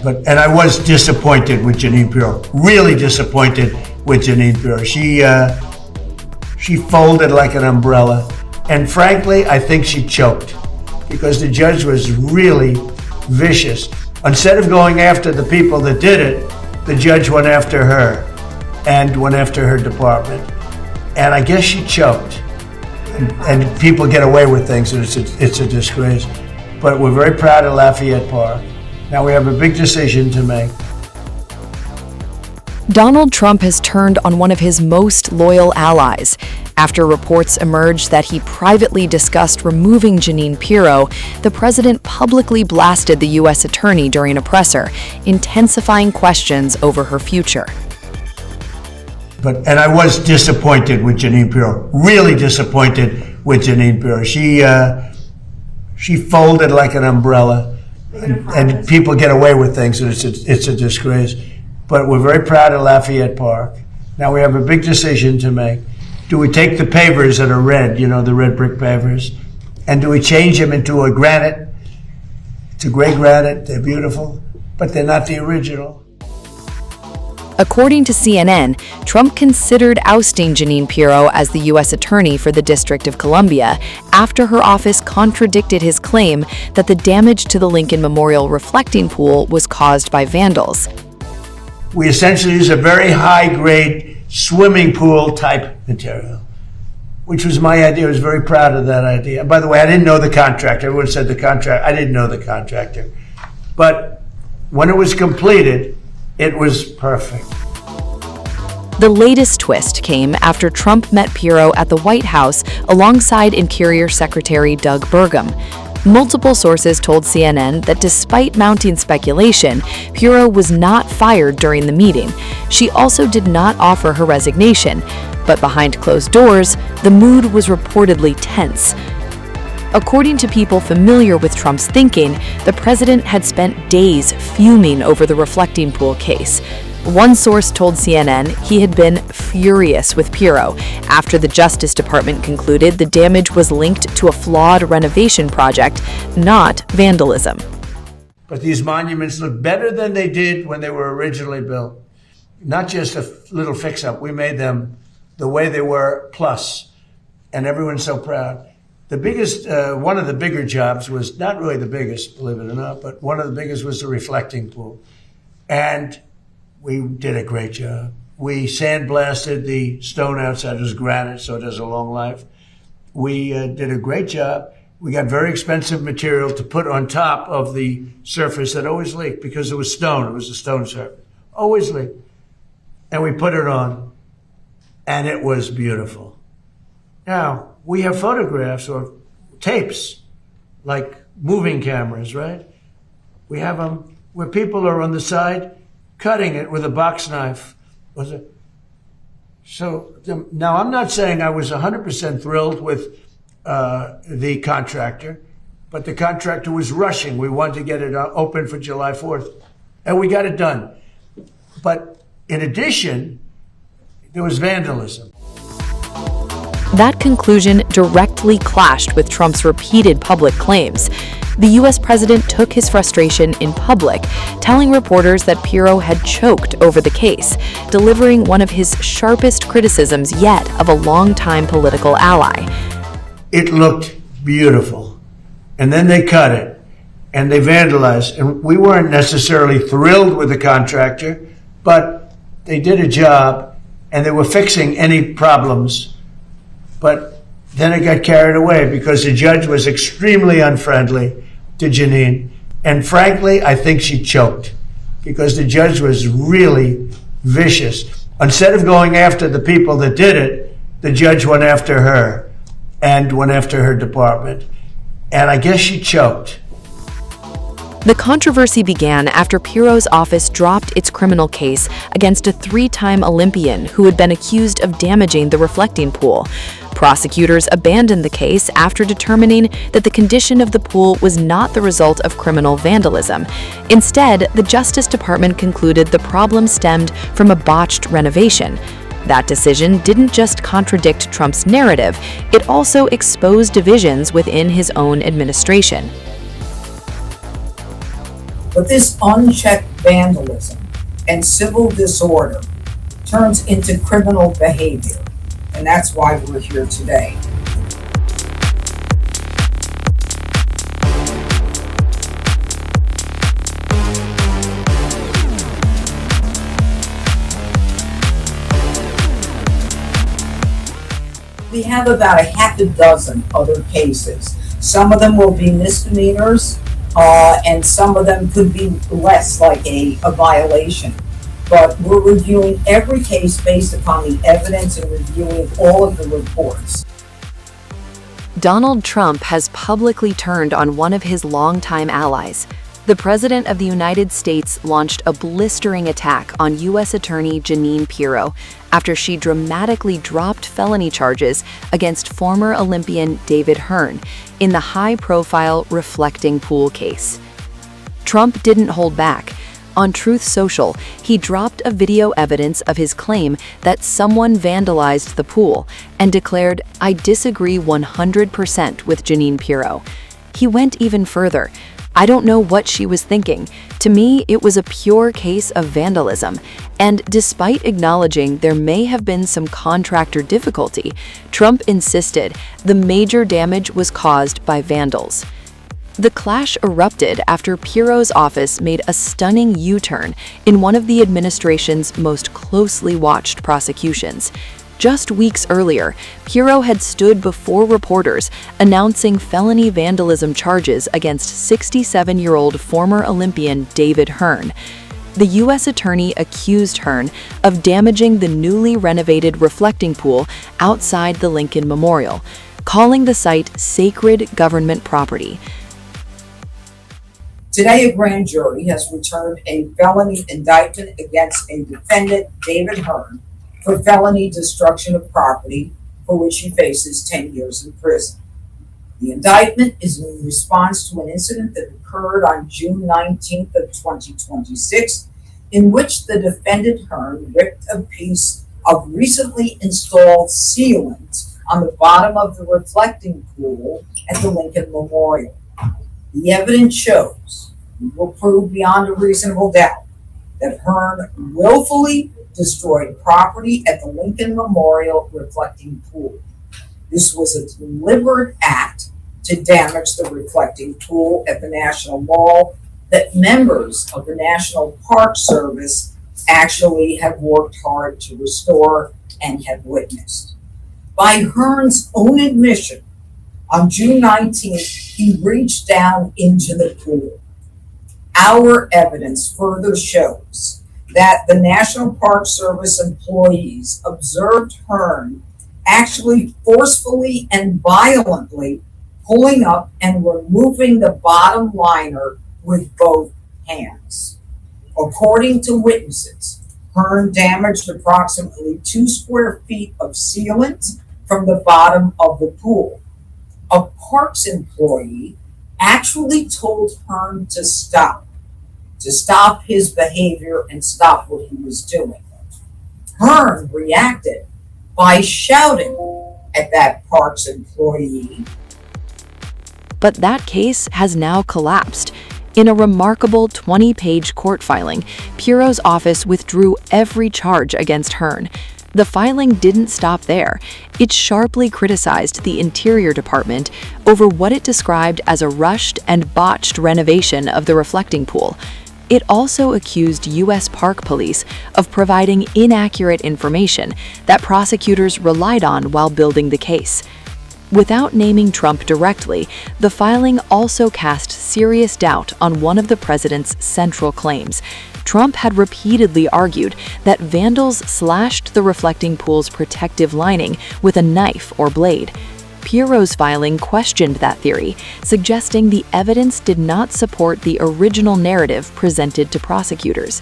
And I was disappointed with Jeanine Pirro, really disappointed with Jeanine Pirro. She folded like an umbrella. And frankly, I think she choked because the judge was really vicious. Instead of going after the people that did it, the judge went after her and went after her department. And I guess she choked. And people get away with things, and it's a disgrace. But we're very proud of Lafayette Park. Now we have a big decision to make. Donald Trump has turned on one of his most loyal allies. After reports emerged that he privately discussed removing Jeanine Pirro, the president publicly blasted the U.S. attorney during a presser, intensifying questions over her future. And I was disappointed with Jeanine Pirro, really disappointed with Jeanine Pirro. She folded like an umbrella, and people get away with things, and it's a disgrace. But we're very proud of Lafayette Park. Now we have a big decision to make. Do we take the pavers that are red, the red brick pavers, and do we change them into a granite? It's a gray granite, they're beautiful, but they're not the original. According to CNN, Trump considered ousting Jeanine Pirro as the U.S. attorney for the District of Columbia after her office contradicted his claim that the damage to the Lincoln Memorial reflecting pool was caused by vandals. We essentially use a very high-grade swimming pool type material, which was my idea. I was very proud of that idea. And by the way, I didn't know the contractor. Everyone said the contractor. I didn't know the contractor. But when it was completed, it was perfect. The latest twist came after Trump met Pirro at the White House alongside Interior Secretary Doug Burgum. Multiple sources told CNN that despite mounting speculation, Pirro was not fired during the meeting. She also did not offer her resignation, but behind closed doors, the mood was reportedly tense. According to people familiar with Trump's thinking, the president had spent days fuming over the reflecting pool case. One source told CNN he had been furious with Pirro after the Justice Department concluded the damage was linked to a flawed renovation project, not vandalism. But these monuments look better than they did when they were originally built. Not just a little fix-up. We made them the way they were, plus. And everyone's so proud. The biggest, one of the bigger jobs was, not really the biggest, believe it or not, but one of the biggest was the reflecting pool. And we did a great job. We sandblasted the stone outside. It was granite, so it has a long life. We did a great job. We got very expensive material to put on top of the surface that always leaked because it was stone. It was a stone surface. Always leaked. And we put it on, and it was beautiful. Now, we have photographs or tapes, like moving cameras, right? We have them where people are on the side cutting it with a box knife. So now I'm not saying I was 100% thrilled with the contractor, but the contractor was rushing. We wanted to get it open for July 4th, and we got it done. But in addition, there was vandalism. That conclusion directly clashed with Trump's repeated public claims. The U.S. president took his frustration in public, telling reporters that Pirro had choked over the case, delivering one of his sharpest criticisms yet of a longtime political ally. It looked beautiful. And then they cut it, and they vandalized. And we weren't necessarily thrilled with the contractor, but they did a job, and they were fixing any problems. But then it got carried away because the judge was extremely unfriendly to Jeanine. And frankly, I think she choked because the judge was really vicious. Instead of going after the people that did it, the judge went after her and went after her department. And I guess she choked. The controversy began after Pirro's office dropped its criminal case against a three-time Olympian who had been accused of damaging the reflecting pool. Prosecutors abandoned the case after determining that the condition of the pool was not the result of criminal vandalism. Instead, the Justice Department concluded the problem stemmed from a botched renovation. That decision didn't just contradict Trump's narrative, it also exposed divisions within his own administration. But this unchecked vandalism and civil disorder turns into criminal behavior, and that's why we're here today. We have about a half a dozen other cases. Some of them will be misdemeanors, and some of them could be less, like a violation. But we're reviewing every case based upon the evidence and reviewing all of the reports. Donald Trump has publicly turned on one of his longtime allies. The President of the United States launched a blistering attack on U.S. Attorney Jeanine Pirro after she dramatically dropped felony charges against former Olympian David Hearn in the high-profile Reflecting Pool case. Trump didn't hold back. On Truth Social, he dropped a video evidence of his claim that someone vandalized the pool and declared, "I disagree 100% with Jeanine Pirro." He went even further. "I don't know what she was thinking. To me, it was a pure case of vandalism." And despite acknowledging there may have been some contractor difficulty, Trump insisted the major damage was caused by vandals. The clash erupted after Pirro's office made a stunning U-turn in one of the administration's most closely watched prosecutions. Just weeks earlier, Pirro had stood before reporters announcing felony vandalism charges against 67-year-old former Olympian David Hearn. The U.S. attorney accused Hearn of damaging the newly renovated reflecting pool outside the Lincoln Memorial, calling the site sacred government property. Today, a grand jury has returned a felony indictment against a defendant, David Hearn, for felony destruction of property, for which he faces 10 years in prison. The indictment is in response to an incident that occurred on June 19th of 2026, in which the defendant Hearn ripped a piece of recently installed sealant on the bottom of the reflecting pool at the Lincoln Memorial. The evidence shows, we will prove beyond a reasonable doubt, that Hearn willfully destroyed property at the Lincoln Memorial reflecting pool. This was a deliberate act to damage the reflecting pool at the National Mall that members of the National Park Service actually have worked hard to restore and have witnessed. By Hearn's own admission, on June 19th, he reached down into the pool. Our evidence further shows that the National Park Service employees observed Hearn actually forcefully and violently pulling up and removing the bottom liner with both hands. According to witnesses, Hearn damaged approximately 2 square feet of sealant from the bottom of the pool. A parks employee actually told Hearn to stop his behavior and stop what he was doing. Hearn reacted by shouting at that parks employee. But that case has now collapsed. In a remarkable 20-page court filing, Pirro's office withdrew every charge against Hearn. The filing didn't stop there. It sharply criticized the Interior Department over what it described as a rushed and botched renovation of the reflecting pool. It also accused U.S. Park Police of providing inaccurate information that prosecutors relied on while building the case. Without naming Trump directly, the filing also cast serious doubt on one of the president's central claims. Trump had repeatedly argued that vandals slashed the reflecting pool's protective lining with a knife or blade. Pirro's filing questioned that theory, suggesting the evidence did not support the original narrative presented to prosecutors.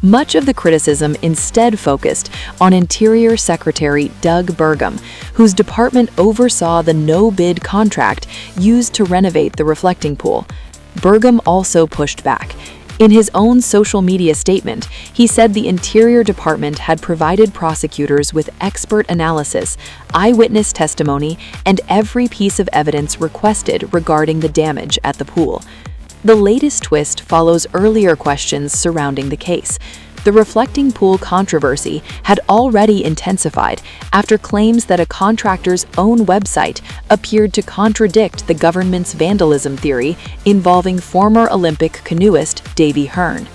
Much of the criticism instead focused on Interior Secretary Doug Burgum, whose department oversaw the no-bid contract used to renovate the reflecting pool. Burgum also pushed back. In his own social media statement, he said the Interior Department had provided prosecutors with expert analysis, eyewitness testimony, and every piece of evidence requested regarding the damage at the pool. The latest twist follows earlier questions surrounding the case. The reflecting pool controversy had already intensified after claims that a contractor's own website appeared to contradict the government's vandalism theory involving former Olympic canoeist Davy Hearn.